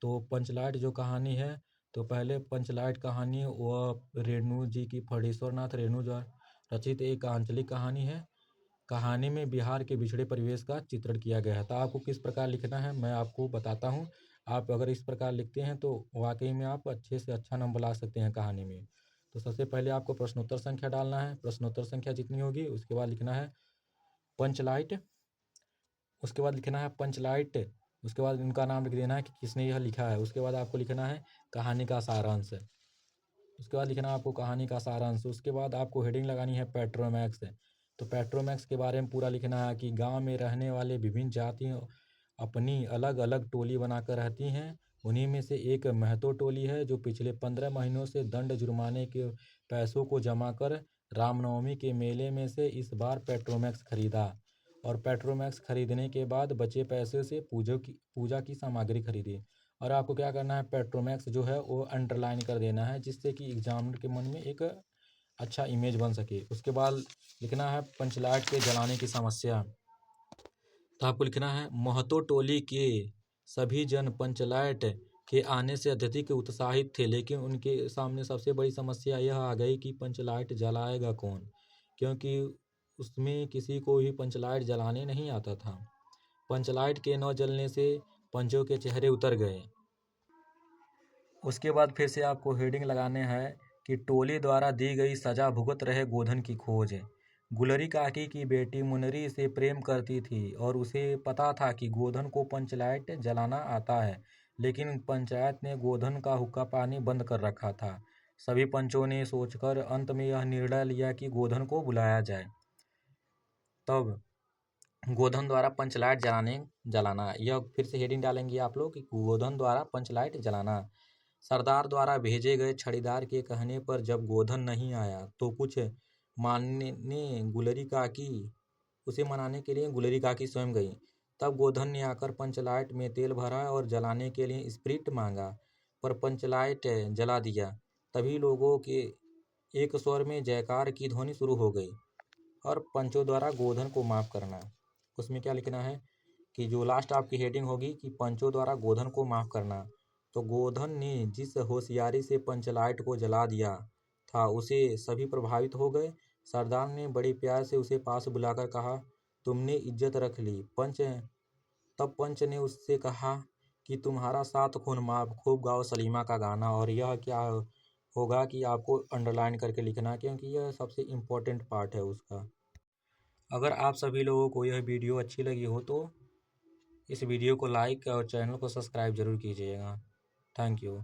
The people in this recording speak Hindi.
तो पंचलाइट जो कहानी है, तो पहले पंचलाइट कहानी वह रेणु जी की फणीश्वर नाथ रेणु द्वारा रचित एक आंचलिक कहानी है। कहानी में बिहार के बिछड़े परिवेश का चित्रण किया गया है। तो आपको किस प्रकार लिखना है मैं आपको बताता हूँ। आप अगर इस प्रकार लिखते हैं तो वाकई में आप अच्छे से अच्छा नंबर ला सकते हैं कहानी में। तो सबसे पहले आपको प्रश्नोत्तर संख्या डालना है। प्रश्नोत्तर संख्या जितनी होगी उसके बाद लिखना है पंचलाइट, उसके बाद लिखना है पंचलाइट, उसके बाद उनका नाम लिख देना है कि किसने यह लिखा है। उसके बाद आपको लिखना है कहानी का सारांश, उसके बाद लिखना है आपको कहानी का सारांश। उसके बाद आपको हेडिंग लगानी है पेट्रोमैक्स। तो पेट्रोमैक्स के बारे में पूरा लिखना है कि गांव में रहने वाले विभिन्न जातियों अपनी अलग अलग टोली बनाकर रहती हैं। उन्हीं में से एक महतो टोली है जो पिछले 15 महीनों से दंड जुर्माने के पैसों को जमा कर रामनवमी के मेले में से इस बार पेट्रोमैक्स खरीदा और पेट्रोमैक्स खरीदने के बाद बचे पैसे से पूजा की सामग्री खरीदी। और आपको क्या करना है, पेट्रोमैक्स जो है वो अंडरलाइन कर देना है जिससे कि एग्जामिनर के मन में एक अच्छा इमेज बन सके। उसके बाद लिखना है पंचलाइट के जलाने की समस्या। तो आपको लिखना है महतो टोली के सभी जन पंचलाइट के आने से अत्यधिक उत्साहित थे, लेकिन उनके सामने सबसे बड़ी समस्या यह आ गई कि पंचलाइट जलाएगा कौन, क्योंकि उसमें किसी को भी पंचलाइट जलाने नहीं आता था। पंचलाइट के न जलने से पंचों के चेहरे उतर गए। उसके बाद फिर से आपको हेडिंग लगाने हैं कि टोली द्वारा दी गई सजा भुगत रहे गोधन की खोज। गुलरी काकी की बेटी मुनरी से प्रेम करती थी और उसे पता था कि गोधन को पंचलाइट जलाना आता है, लेकिन पंचायत ने गोधन का हुक्का पानी बंद कर रखा था। सभी पंचों ने सोचकर अंत में यह निर्णय लिया कि गोधन को बुलाया जाए। तब गोधन द्वारा पंचलाइट जलाना, यह फिर से हेडिंग डालेंगे आप लोग कि गोधन द्वारा पंचलाइट जलाना। सरदार द्वारा भेजे गए छड़ीदार के कहने पर जब गोधन नहीं आया तो कुछ मानने गुलरी काकी उसे मनाने के लिए गुलरी काकी स्वयं गई। तब गोधन ने आकर पंचलाइट में तेल भरा और जलाने के लिए स्प्रिट मांगा, पर पंचलाइट जला दिया। तभी लोगों के एक स्वर में जयकार की ध्वनि शुरू हो गई। और पंचों द्वारा गोधन को माफ करना, उसमें क्या लिखना है कि जो लास्ट आपकी हेडिंग होगी कि पंचों द्वारा गोधन को माफ करना। तो गोधन ने जिस होशियारी से पंचलाइट को जला दिया था उसे सभी प्रभावित हो गए। सरदार ने बड़े प्यार से उसे पास बुलाकर कहा, तुमने इज्जत रख ली पंच। तब पंच ने उससे कहा कि तुम्हारा 7 खून माफ, खूब गाओ सलीमा का गाना। और यह क्या होगा कि आपको अंडरलाइन करके लिखना, क्योंकि यह सबसे इम्पोर्टेंट पार्ट है उसका। अगर आप सभी लोगों को यह वीडियो अच्छी लगी हो तो इस वीडियो को लाइक और चैनल को सब्सक्राइब जरूर कीजिएगा। Thank you.